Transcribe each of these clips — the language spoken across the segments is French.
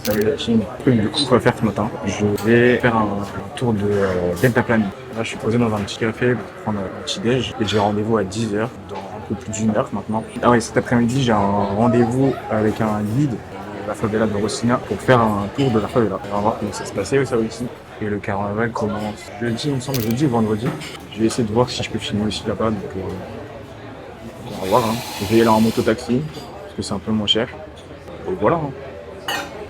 Salut la team. Du coup, quoi faire ce matin? Je vais faire un tour de deltaplane. Là, je suis posé dans un petit café pour prendre un petit déj et j'ai rendez-vous à 10h, dans un peu plus d'une heure maintenant. Ah oui, cet après-midi, j'ai un rendez-vous avec un guide de la favela de Rocinha pour faire un tour de la favela. On va voir comment ça se passait ça aussi. Et le carnaval commence jeudi, il me semble, jeudi ou vendredi. Je vais essayer de voir si je peux filmer aussi là-bas. Donc, on va voir. Hein. Je vais y aller en moto-taxi parce que c'est un peu moins cher. Et voilà. Hein.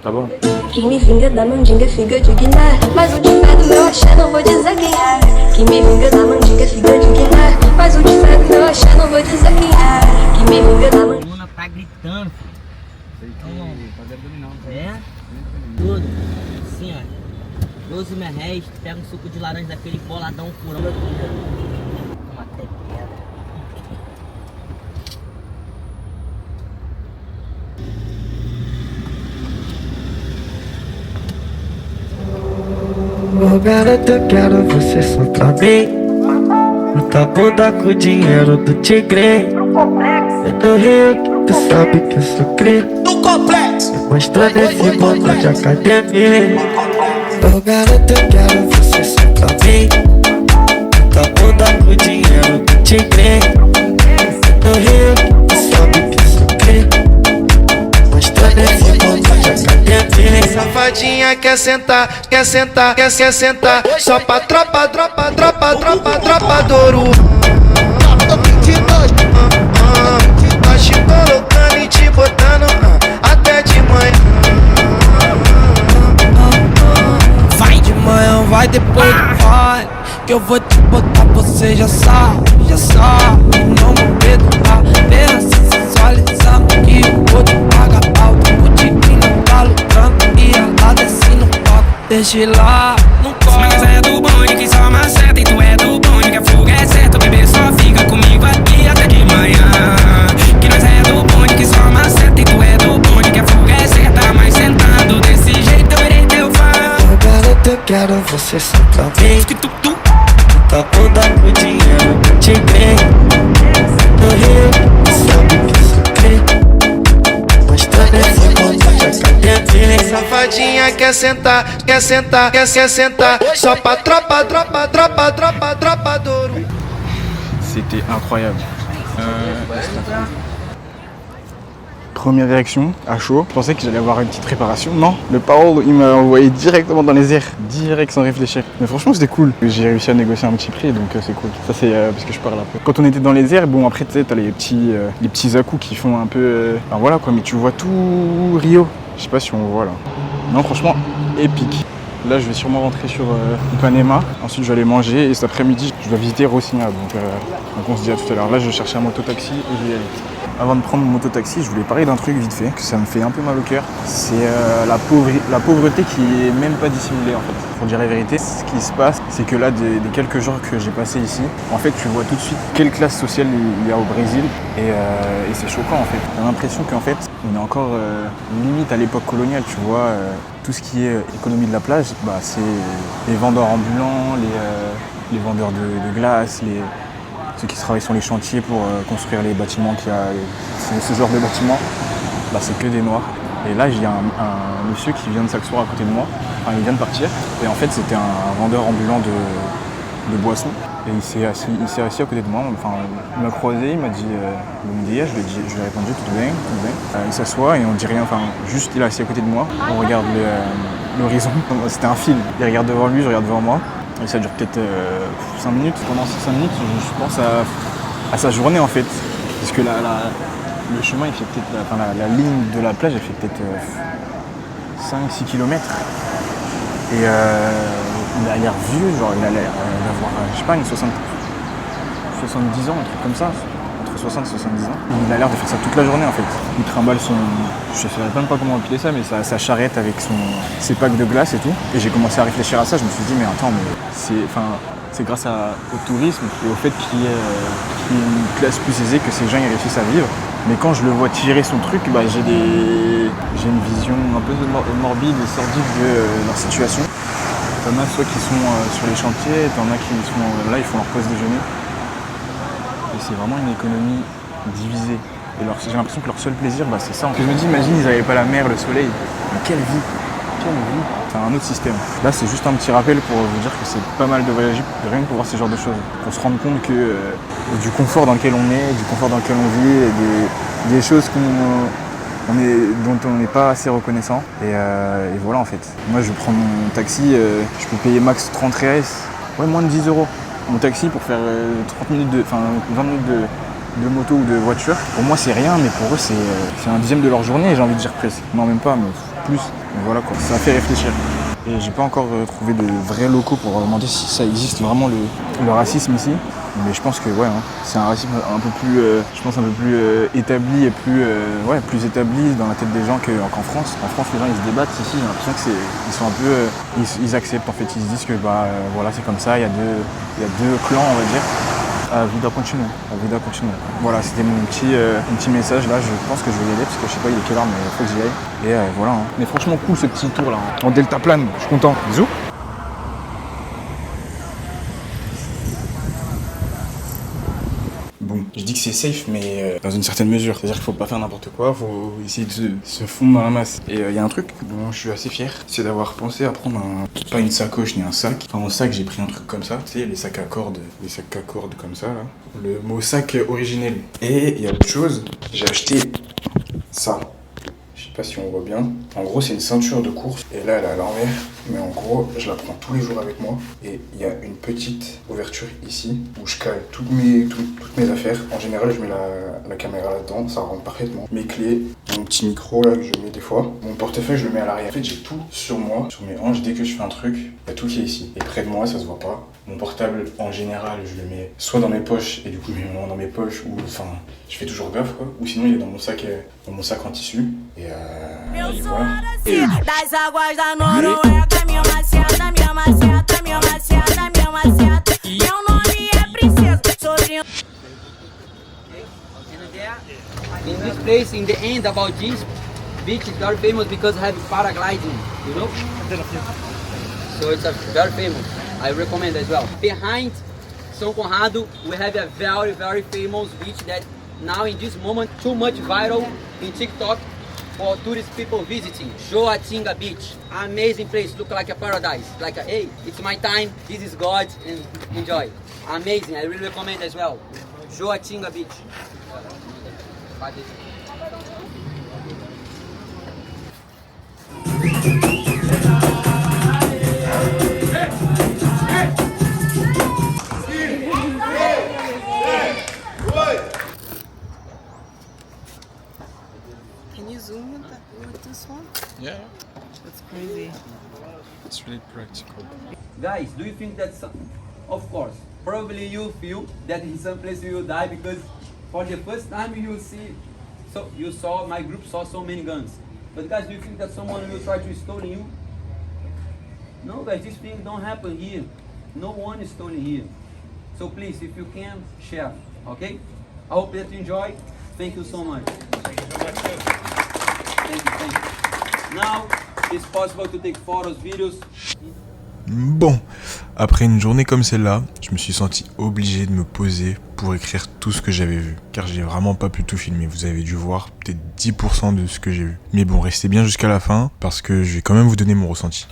Tá bom? Que me vinga da mandinga, figa de Guiné. Mas o de fé do meu axé não vou dizer quem é. Que me vinga da mandinga, figa de Guiné. Mas o de fé do meu axé não vou dizer quem é. Que me vinga da mandinga. A Luna tá gritando, filho. É? Tudo. Assim, ó. 12 merréis, pega um suco de laranja daquele boladão furão. Toma até pedra. Ô garota, eu quero você só pra mim. Muita bunda com o dinheiro do tigre. É do Rio que tu sabe que eu sou cri. Do complexo. Mostrando esse botão de academia. Ô garota, eu quero você só pra mim. Muita bunda com o dinheiro do tigre. É do Rio que tu sabe que eu sou cri. Mostrando esse botão de academia. Safadinha quer sentar, quer sentar, quer sentar. Só pra tropa do ouro. Nós te colocando e te botando até de manhã. Vai de manhã, vai depois vai. Que eu vou te botar, você já sabe. Não vou perdoar, pensa sensualizando. Que eu vou te pagar alto. O tiquinho tá lucrando e ela desce no palco. Deixa lá, não corre. Mas é do bonde que só maceta. E tu é do bonde que a fuga é certa. O bebê só fica comigo aqui até de manhã. Que nós é do bonde que só maceta. E tu é do bonde que a fuga é certa. Mas sentando desse jeito eu irei teu fã. Ô garota, eu quero você só pra mim. Tá bunda com dinheiro que te ganhei. No Rio, sabe que sou crente. Mostrando esse botão de academia. Safadinha quer sentar, quer sentar, quer sentar. Só pra tropa do ouro. C'était incroyable. Première réaction, à chaud. Je pensais que j'allais avoir une petite préparation. Non, le Paolo, il m'a envoyé directement dans les airs, direct sans réfléchir. Mais franchement, c'était cool. J'ai réussi à négocier un petit prix, donc c'est cool. Ça, c'est parce que je parle un peu. Quand on était dans les airs, bon, après, tu sais, t'as les petits à-coups qui font un peu. Enfin voilà quoi, mais tu vois tout Rio. Je sais pas si on voit là. Non, franchement, épique. Là, je vais sûrement rentrer sur Ipanema. Ensuite, je vais aller manger. Et cet après-midi, je dois visiter Rocinha. Donc on se dit à tout à l'heure. Là, je vais chercher un mototaxi et je vais y aller. Avant de prendre mon mototaxi, je voulais parler d'un truc vite fait, que ça me fait un peu mal au cœur. C'est la pauvreté qui est même pas dissimulée en fait. Pour dire la vérité, ce qui se passe, c'est que là, des quelques jours que j'ai passé ici, en fait, tu vois tout de suite quelle classe sociale il y a au Brésil. Et c'est choquant en fait. J'ai l'impression qu'en fait, on est encore limite à l'époque coloniale, tu vois. Tout ce qui est économie de la plage, bah, c'est les vendeurs ambulants, les vendeurs de glace, ceux qui travaillent sur les chantiers pour construire les bâtiments qu'il y a, ce genre de bâtiments, bah, c'est que des noirs. Et là, il y a un monsieur qui vient de s'asseoir à côté de moi, enfin il vient de partir, et en fait c'était un vendeur ambulant de boissons. Et il s'est assis à côté de moi, enfin il m'a croisé, il m'a dit bon dia, je lui ai répondu tout bien. Il s'assoit et on dit rien, enfin juste il est assis à côté de moi, on regarde l'horizon, c'était un film, il regarde devant lui, je regarde devant moi. Et ça dure peut-être 5 minutes. Pendant ces 5 minutes, je pense à sa journée en fait. Parce que le chemin, il fait peut-être. Enfin, la ligne de la plage, elle fait peut-être 5-6 km. Et il a l'air vieux, genre il a l'air d'avoir, je sais pas, 70 ans, un truc comme ça. Entre 60 et 70 ans. Il a l'air de faire ça toute la journée en fait. Il trimballe je sais même pas comment appeler ça, mais sa charrette avec ses packs de glace et tout. Et j'ai commencé à réfléchir à ça, je me suis dit mais attends, mais c'est grâce au tourisme et au fait qu'il y ait une classe plus aisée que ces gens y réussissent à vivre. Mais quand je le vois tirer son truc, bah, j'ai une vision un peu morbide et sordide de leur situation. T'en as soit qui sont sur les chantiers, t'en as qui sont là, ils font leur pause déjeuner. Et c'est vraiment une économie divisée. Et j'ai l'impression que leur seul plaisir, bah, c'est ça. Je me dis, imagine, ils n'avaient pas la mer, le soleil. Mais quelle vie! Quelle vie! C'est un autre système. Là, c'est juste un petit rappel pour vous dire que c'est pas mal de voyager, rien que pour voir ce genre de choses. Pour se rendre compte que du confort dans lequel on est, du confort dans lequel on vit, et des choses dont on n'est pas assez reconnaissant. Et voilà, en fait. Moi, je prends mon taxi, je peux payer max 30 reais, ouais, moins de 10 €. Mon taxi pour faire 20 minutes de moto ou de voiture. Pour moi, c'est rien, mais pour eux, c'est un dixième de leur journée, j'ai envie de dire presque. Non, même pas, mais plus. Mais voilà quoi, ça fait réfléchir. Et j'ai pas encore trouvé de vrais locaux pour demander si ça existe vraiment le racisme ici. Mais je pense que ouais, hein, c'est un racisme un peu plus, je pense un peu plus établi et plus établi dans la tête des gens qu'en France. En France, les gens ils se débattent. Ici, j'ai l'impression que ils sont un peu, ils acceptent en fait. Ils se disent que voilà, c'est comme ça. Il y a deux clans, on va dire. À vida continua. Voilà, c'était mon petit message là. Je pense que je vais y aller parce que je sais pas il est quelle heure, mais il faut que j'y aille. Et voilà. Hein. Mais franchement cool ce petit tour là. Hein. En deltaplane, je suis content. Bisous. Bon, je dis que c'est safe, mais dans une certaine mesure. C'est-à-dire qu'il faut pas faire n'importe quoi, faut essayer de se fondre dans la masse. Et il y a un truc dont je suis assez fier, c'est d'avoir pensé à prendre pas une sacoche ni un sac. Enfin, en sac, j'ai pris un truc comme ça, tu sais, les sacs à cordes comme ça, là. Le mot sac originel. Et il y a autre chose, j'ai acheté ça. Je sais pas si on voit bien. En gros, c'est une ceinture de course. Et là, elle est à l'envers. Mais en gros, je la prends tous les jours avec moi. Et il y a une petite ouverture ici où je cale toutes mes affaires. En général, je mets la caméra là-dedans. Ça rentre parfaitement. Mes clés, mon petit micro là que je mets des fois. Mon portefeuille, je le mets à l'arrière. En fait, j'ai tout sur moi, sur mes hanches. Dès que je fais un truc, il y a tout qui est ici. Et près de moi, ça se voit pas. Mon portable, en général, je le mets soit dans mes poches. Et du coup, je le mets dans mes poches. Ou enfin, je fais toujours gaffe quoi. Ou sinon, il est dans mon sac en tissu. Et voilà. Das águas da Noruega, minha maceta, minha maceta, minha maceta, minha maceta. Meu nome é Princesa, sobrinho. In this place, in the end, about this beach is very famous because have paragliding, you know? So it's a very famous. I recommend as well. Behind São Conrado, we have a very, very famous beach that now in this moment too much viral in TikTok for tourist people visiting. Joatinga Beach, amazing place, look like a paradise. Like a, hey, it's my time, this is God, and enjoy. Amazing, I really recommend as well. Joatinga Beach. Can you zoom with this one? Yeah. That's crazy. It's really practical. Guys, do you think that of course, probably you feel that in some place you will die because for the first time you saw my group saw so many guns. But guys, do you think that someone will try to steal you? No guys, this thing don't happen here. No one is stealing here. So please, if you can, share, okay? I hope that you enjoy. Thank you so much. Thank you. Now, it's possible to take photos, videos. Bon, après une journée comme celle-là, je me suis senti obligé de me poser pour écrire tout ce que j'avais vu. Car j'ai vraiment pas pu tout filmer, vous avez dû voir peut-être 10% de ce que j'ai vu. Mais bon, restez bien jusqu'à la fin, parce que je vais quand même vous donner mon ressenti.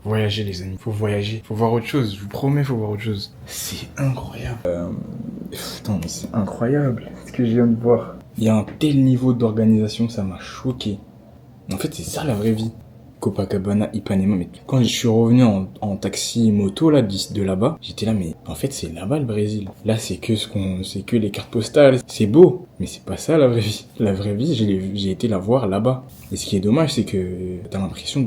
Voyager les amis, faut voyager, faut voir autre chose, je vous promets, faut voir autre chose. C'est incroyable. Putain, mais c'est incroyable ce que je viens de voir. Il y a un tel niveau d'organisation, ça m'a choqué. En fait, c'est ça la vraie vie. Copacabana, Ipanema, mais quand je suis revenu en taxi moto là de là-bas, j'étais là mais en fait c'est là-bas le Brésil. Là c'est que les cartes postales, c'est beau, mais c'est pas ça la vraie vie. La vraie vie, j'ai été la voir là-bas. Et ce qui est dommage, c'est que t'as l'impression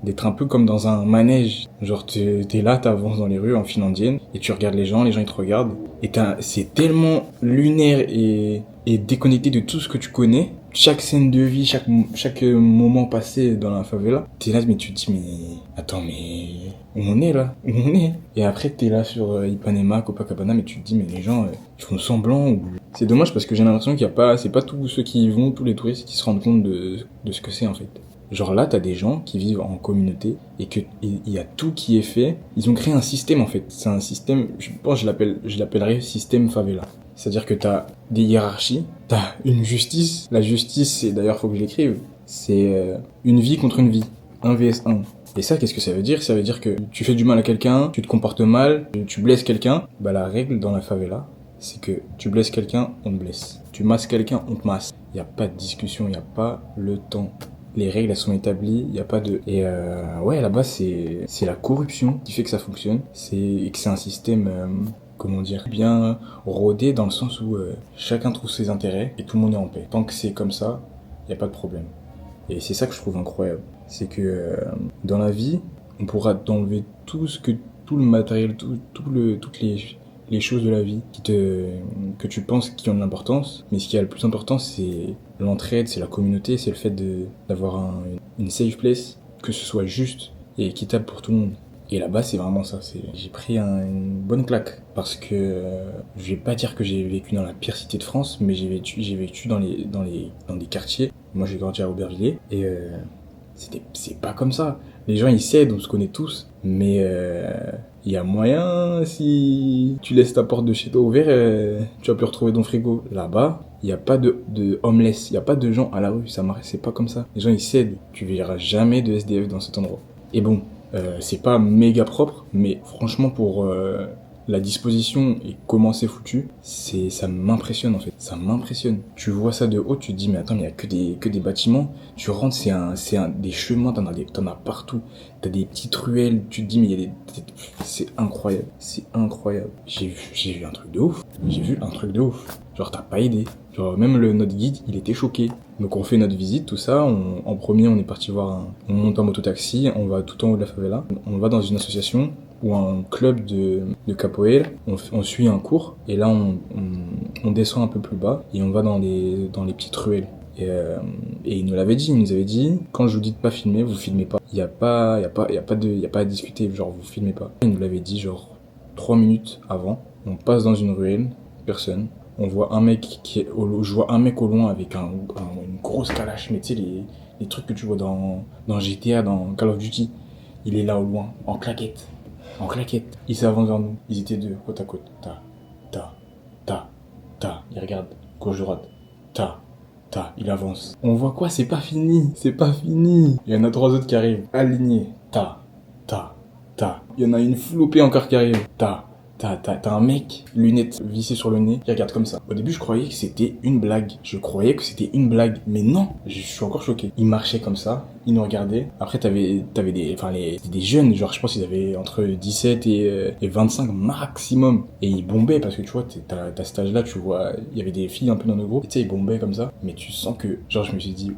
d'être un peu comme dans un manège. Genre t'es là, t'avances dans les rues en file indienne et tu regardes les gens ils te regardent. Et c'est tellement lunaire et déconnecté de tout ce que tu connais. Chaque scène de vie, chaque moment passé dans la favela, t'es là mais tu te dis mais attends mais où on est là? Où on est? Et après t'es là sur Ipanema, Copacabana mais tu te dis mais les gens ils font semblant ou C'est dommage parce que j'ai l'impression qu'il y a pas, c'est pas tous ceux qui y vont, tous les touristes qui se rendent compte de ce que c'est en fait. Genre là, t'as des gens qui vivent en communauté et que il y a tout qui est fait. Ils ont créé un système en fait. C'est un système, je pense, je l'appellerais système favela. C'est-à-dire que t'as des hiérarchies, t'as une justice. La justice, c'est d'ailleurs, faut que je l'écrive, c'est une vie contre une vie, 1 vs 1. Et ça, qu'est-ce que ça veut dire? Ça veut dire que tu fais du mal à quelqu'un, tu te comportes mal, tu blesses quelqu'un. Bah la règle dans la favela, c'est que tu blesses quelqu'un, on te blesse. Tu masses quelqu'un, on te masse. Il y a pas de discussion, il y a pas le temps. Les règles, elles sont établies, il y a pas de... Et ouais, là-bas, c'est la corruption qui fait que ça fonctionne. Et que c'est un système, comment dire, bien rodé dans le sens où chacun trouve ses intérêts et tout le monde est en paix. Tant que c'est comme ça, il y a pas de problème. Et c'est ça que je trouve incroyable. C'est que dans la vie, on pourra t'enlever tout le matériel, toutes les choses de la vie que tu penses qui ont de l'importance, mais ce qui a le plus important, c'est l'entraide, c'est la communauté, c'est le fait d'avoir une safe place, que ce soit juste et équitable pour tout le monde. Et là-bas, c'est vraiment ça. J'ai pris une bonne claque parce que je vais pas dire que j'ai vécu dans la pire cité de France, mais j'ai vécu dans des quartiers. Moi, j'ai grandi à Aubervilliers et c'est pas comme ça. Les gens ils s'aident, on se connaît tous, mais il y a moyen, si tu laisses ta porte de chez toi ouverte, tu vas plus retrouver ton frigo. Là-bas, il n'y a pas de homeless, il n'y a pas de gens à la rue, c'est pas comme ça. Les gens ils s'aident, tu verras jamais de SDF dans cet endroit. Et bon, c'est pas méga propre, mais franchement pour la disposition et comment c'est foutu, ça m'impressionne en fait. Ça m'impressionne. Tu vois ça de haut, tu te dis mais attends, mais il y a que des bâtiments. Tu rentres, c'est des chemins, t'en as partout. T'as des petites ruelles, tu te dis mais il y a c'est incroyable. C'est incroyable. J'ai vu un truc de ouf. Genre t'as pas idée. Genre même notre guide, il était choqué. Donc on fait notre visite, tout ça. En premier, on est parti on monte en mototaxi, on va tout en haut de la favela. On va dans une association ou un club de capoeira, on suit un cours et là on descend un peu plus bas et on va dans les petites ruelles. Et il nous avait dit, quand je vous dis de pas filmer, vous filmez pas. Il y a pas à discuter, genre vous filmez pas. Il nous l'avait dit genre 3 minutes avant. On passe dans une ruelle, personne. On voit un mec je vois un mec au loin avec une grosse calache, mais tu sais les trucs que tu vois dans GTA, dans Call of Duty. Il est là au loin, en claquette. Il s'avance vers nous. Ils étaient deux, côte à côte. Ta. Il regarde, gauche-droite. Ta. Il avance. On voit quoi? C'est pas fini. Il y en a 3 autres qui arrivent. Alignés. Ta. Il y en a une flopée encore qui arrive. T'as un mec, lunettes vissées sur le nez, qui regarde comme ça. Au début, je croyais que c'était une blague. Mais non, je suis encore choqué. Il marchait comme ça, il nous regardait. Après, t'avais des jeunes, genre, je pense qu'ils avaient entre 17 et 25 maximum. Et ils bombaient parce que tu vois, t'as cet âge-là, tu vois, il y avait des filles un peu dans le groupe. Et tu sais, ils bombaient comme ça. Mais tu sens que, genre, je me suis dit,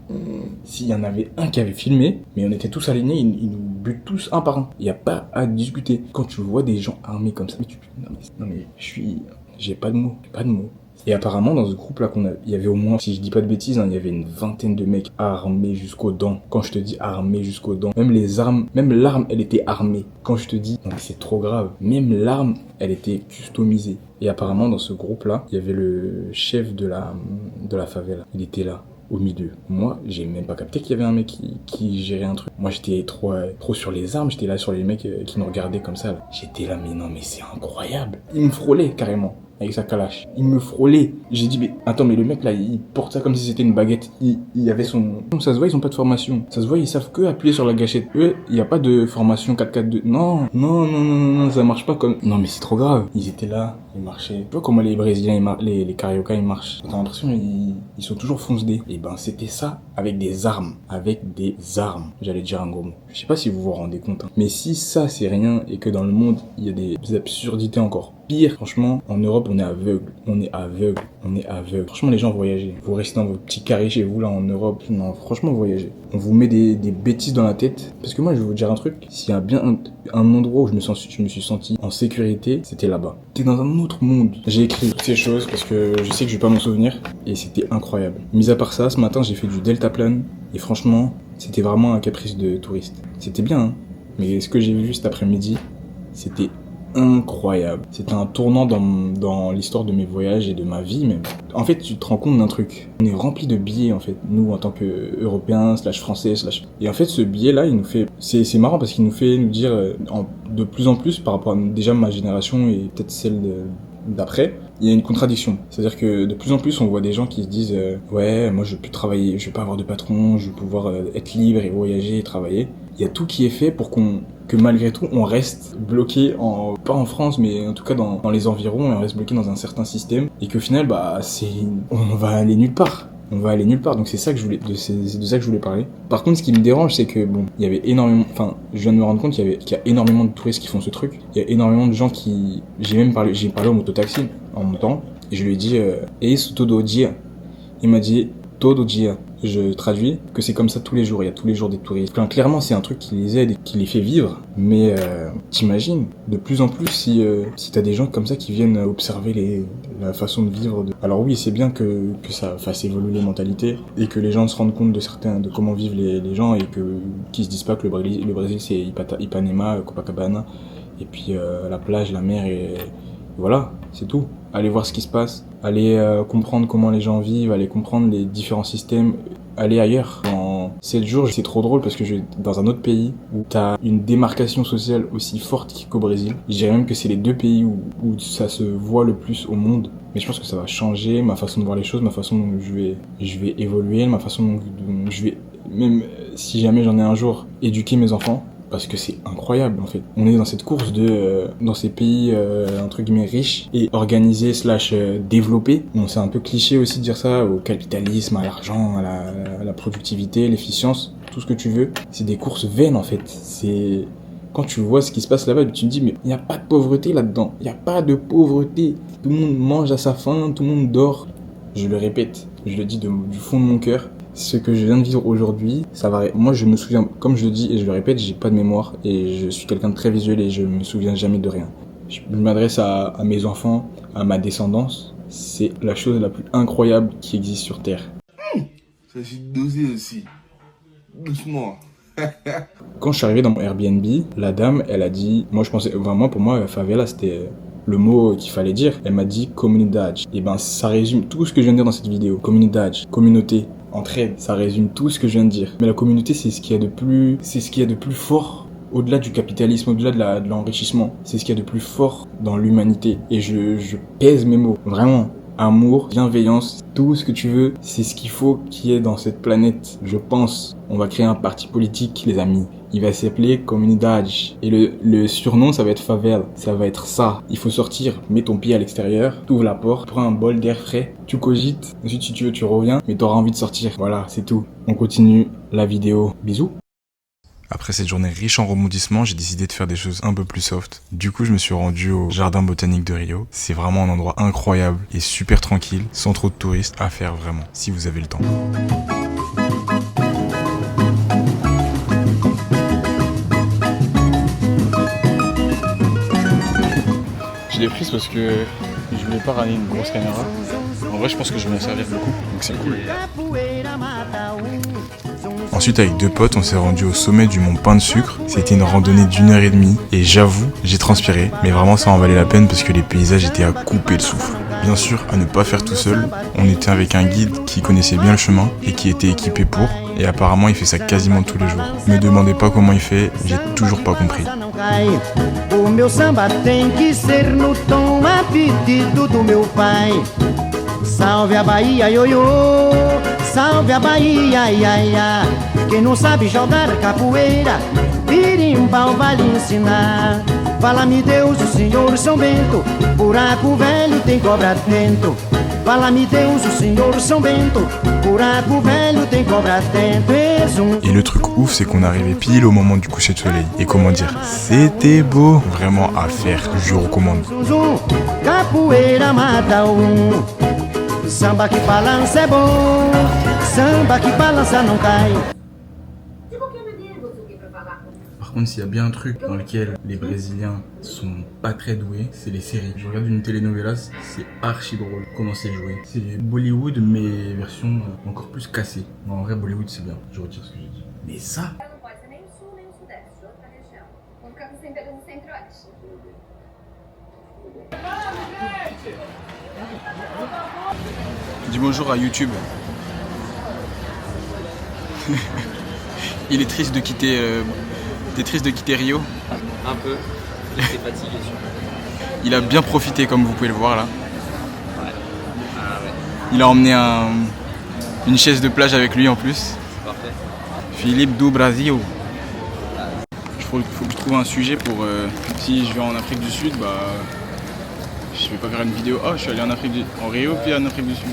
s'il y en avait un qui avait filmé, mais on était tous alignés, ils nous butent tous un par un. Il y a pas à discuter. Quand tu vois des gens armés comme ça, non mais j'ai pas de mots. Et apparemment dans ce groupe là il y avait au moins, si je dis pas de bêtises, il y avait une vingtaine de mecs armés jusqu'aux dents. Quand je te dis armés jusqu'aux dents, même l'arme elle était armée. Quand je te dis, non mais c'est trop grave, même l'arme elle était customisée. Et apparemment dans ce groupe là, il y avait le chef de la favela. Il était là au milieu. Moi, j'ai même pas capté qu'il y avait un mec qui gérait un truc. Moi, j'étais trop sur les armes, j'étais là sur les mecs qui nous regardaient comme ça. Là. J'étais là, mais non, mais c'est incroyable. Il me frôlait carrément avec sa calache. Il me frôlait. J'ai dit, mais attends, mais le mec là, il porte ça comme si c'était une baguette. Il avait son... Ça se voit, ils ont pas de formation. Ça se voit, ils savent que appuyer sur la gâchette. Eux, il y a pas de formation 4-4-2. Non, ça marche pas comme... Non, mais c'est trop grave. Ils étaient là, ils marchaient. Tu vois comment les Brésiliens, les Cariocas, ils marchent. T'as l'impression, ils sont toujours fonce-dés. Et ben, c'était ça avec des armes. J'allais dire un gros mot. Je sais pas si vous vous rendez compte. Hein. Mais si ça, c'est rien et que dans le monde, il y a des absurdités encore pire. Franchement, en Europe, on est aveugle. Franchement, les gens voyagez. Vous restez dans votre petit carré chez vous, là, en Europe. Non, franchement, voyagez. On vous met des bêtises dans la tête. Parce que moi, je vais vous dire un truc. S'il y a bien un endroit où je me suis senti en sécurité, c'était là-bas. T'es dans un autre monde. J'ai écrit toutes ces choses parce que je sais que je vais pas m'en souvenir. Et c'était incroyable. Mis à part ça, ce matin, j'ai fait du deltaplane. Et franchement, c'était vraiment un caprice de touriste. C'était bien, hein. Mais ce que j'ai vu cet après-midi, c'était incroyable. C'était un tournant dans l'histoire de mes voyages et de ma vie même. En fait, tu te rends compte d'un truc. On est rempli de billets en fait, nous en tant qu'Européens, /Français, Et en fait, ce billet-là, il nous fait... C'est marrant parce qu'il nous fait nous dire de plus en plus par rapport à déjà ma génération et peut-être celle d'après, il y a une contradiction. C'est-à-dire que de plus en plus, on voit des gens qui se disent ouais, moi je veux plus travailler, je veux pas avoir de patron, je veux pouvoir être libre et voyager et travailler. Il y a tout qui est fait pour que malgré tout, on reste bloqué pas en France, mais en tout cas dans les environs, et on reste bloqué dans un certain système, et qu'au final, on va aller nulle part. On va aller nulle part, donc c'est de ça que je voulais parler. Par contre, ce qui me dérange, c'est que bon, il y avait énormément, je viens de me rendre compte qu'il y a énormément de touristes qui font ce truc. Il y a énormément de gens j'ai parlé au mototaxi en montant, et je lui ai dit, isso todo dia. Il m'a dit, todo dia. Je traduis que c'est comme ça tous les jours, il y a tous les jours des touristes. Enfin, clairement, c'est un truc qui les aide et qui les fait vivre, mais t'imagines, de plus en plus, si t'as des gens comme ça qui viennent observer la façon de vivre. Alors oui, c'est bien que ça fasse évoluer les mentalités et que les gens se rendent compte de comment vivent les gens et qu'ils se disent pas que le Brésil c'est Ipanema, Copacabana, et puis la plage, la mer et voilà, c'est tout. Allez voir ce qui se passe, allez comprendre comment les gens vivent, allez comprendre les différents systèmes, allez ailleurs. En 7 jours, c'est trop drôle parce que je vais dans un autre pays où t'as une démarcation sociale aussi forte qu'au Brésil. Je dirais même que c'est les 2 pays où ça se voit le plus au monde. Mais je pense que ça va changer ma façon de voir les choses, ma façon dont je vais évoluer, ma façon dont je vais, même si jamais j'en ai un jour, éduquer mes enfants. Parce que c'est incroyable en fait. On est dans cette course dans ces pays entre guillemets riches et organisés / développés. Bon, c'est un peu cliché aussi de dire ça, au capitalisme, à l'argent, à la productivité, l'efficience, tout ce que tu veux. C'est des courses vaines en fait. C'est quand tu vois ce qui se passe là-bas, tu te dis mais il n'y a pas de pauvreté là-dedans. Il n'y a pas de pauvreté. Tout le monde mange à sa faim, tout le monde dort. Je le répète, je le dis du fond de mon cœur. Ce que je viens de vivre aujourd'hui, ça va. Moi, je me souviens, comme je le dis et je le répète, j'ai pas de mémoire et je suis quelqu'un de très visuel et je me souviens jamais de rien. Je m'adresse à mes enfants, à ma descendance. C'est la chose la plus incroyable qui existe sur Terre. Ça s'est dosé aussi. Doucement. Quand je suis arrivé dans mon Airbnb, la dame, elle a dit, moi je pensais, vraiment pour moi, favela c'était le mot qu'il fallait dire. Elle m'a dit comunidade. Et ben ça résume tout ce que je viens de dire dans cette vidéo. Comunidade, communauté. Entraide, ça résume tout ce que je viens de dire. Mais la communauté, c'est ce qu'il y a de plus fort au-delà du capitalisme, au-delà de l'enrichissement. C'est ce qu'il y a de plus fort dans l'humanité. Et je pèse mes mots. Vraiment. Amour, bienveillance, tout ce que tu veux, c'est ce qu'il faut qu'il y ait dans cette planète. Je pense, on va créer un parti politique, les amis. Il va s'appeler Comunidade. Et le surnom, ça va être Favela. Ça va être ça. Il faut sortir, mets ton pied à l'extérieur, t'ouvres la porte, prends un bol d'air frais, tu cogites. Ensuite, si tu veux, tu reviens, mais t'auras envie de sortir. Voilà, c'est tout. On continue la vidéo. Bisous. Après cette journée riche en rebondissements, j'ai décidé de faire des choses un peu plus soft. Du coup, je me suis rendu au jardin botanique de Rio. C'est vraiment un endroit incroyable et super tranquille, sans trop de touristes, à faire vraiment, si vous avez le temps. Je l'ai prise parce que je voulais pas ramener une grosse caméra. En vrai, je pense que je vais m'en servir beaucoup, donc c'est cool. Ensuite, avec 2 potes, on s'est rendu au sommet du mont Pain de Sucre. C'était une randonnée d'1h30 et j'avoue, j'ai transpiré, mais vraiment ça en valait la peine parce que les paysages étaient à couper le souffle. Bien sûr, à ne pas faire tout seul, on était avec un guide qui connaissait bien le chemin et qui était équipé pour, et apparemment il fait ça quasiment tous les jours. Me demandez pas comment il fait, j'ai toujours pas compris. O meu samba tem que ser no tom a pedido do meu pai. Salve a Bahia, ioiô, salve a Bahia, ia, ia. Quem não sabe jogar capoeira, birimbau vai lhe ensinar. Fala-me Deus, o Senhor São Bento, buraco velho tem cobra dentro. Fala-me Deus, o Senhor São Bento, buraco velho tem cobra dentro. Et le truc ouf, c'est qu'on arrivait pile au moment du coucher de soleil. Et comment dire, c'était beau, vraiment à faire, je recommande. Capoeira mata samba que balança é bom, samba que balança não cai. Par contre, s'il y a bien un truc dans lequel les Brésiliens sont pas très doués, c'est les séries. Je regarde une telenovelas, c'est archi drôle comment c'est joué. C'est Bollywood, mais version encore plus cassée. Non, en vrai, Bollywood c'est bien, je retire ce que j'ai dit. Mais ça... Dis bonjour à YouTube. Il est triste de quitter. T'es triste de quitter Rio? Un peu. J'étais fatigué surtout. Il a bien profité comme vous pouvez le voir là. Ouais. Ah ouais. Il a emmené une chaise de plage avec lui en plus. Parfait. Philippe do Brasil. Il faut que je trouve un sujet pour si je vais en Afrique du Sud, bah je vais pas faire une vidéo. Oh, je suis allé en Rio puis en Afrique du Sud.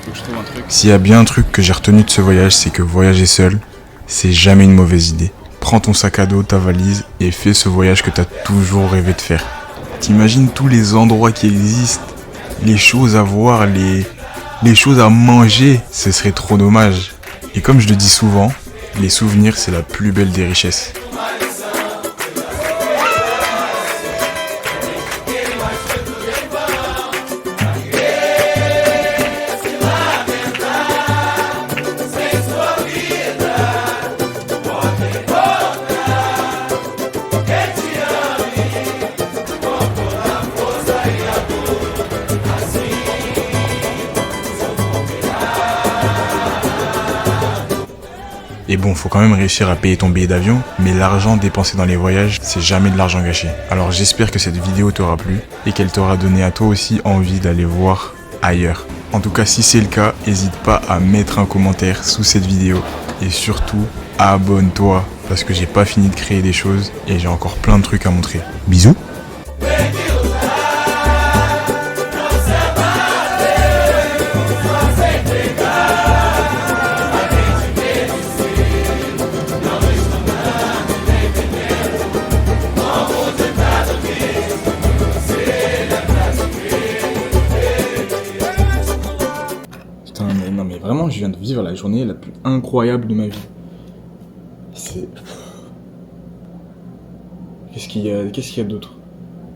Faut que je trouve un truc. S'il y a bien un truc que j'ai retenu de ce voyage, c'est que voyager seul, c'est jamais une mauvaise idée. Prends ton sac à dos, ta valise et fais ce voyage que t'as toujours rêvé de faire. T'imagines tous les endroits qui existent, les choses à voir, les choses à manger, ce serait trop dommage. Et comme je le dis souvent, les souvenirs c'est la plus belle des richesses. Et bon, faut quand même réussir à payer ton billet d'avion, mais l'argent dépensé dans les voyages, c'est jamais de l'argent gâché. Alors j'espère que cette vidéo t'aura plu et qu'elle t'aura donné à toi aussi envie d'aller voir ailleurs. En tout cas, si c'est le cas, n'hésite pas à mettre un commentaire sous cette vidéo. Et surtout, abonne-toi, parce que j'ai pas fini de créer des choses et j'ai encore plein de trucs à montrer. Bisous! Non mais vraiment, je viens de vivre la journée la plus incroyable de ma vie. C'est... Qu'est-ce qu'il y a d'autre?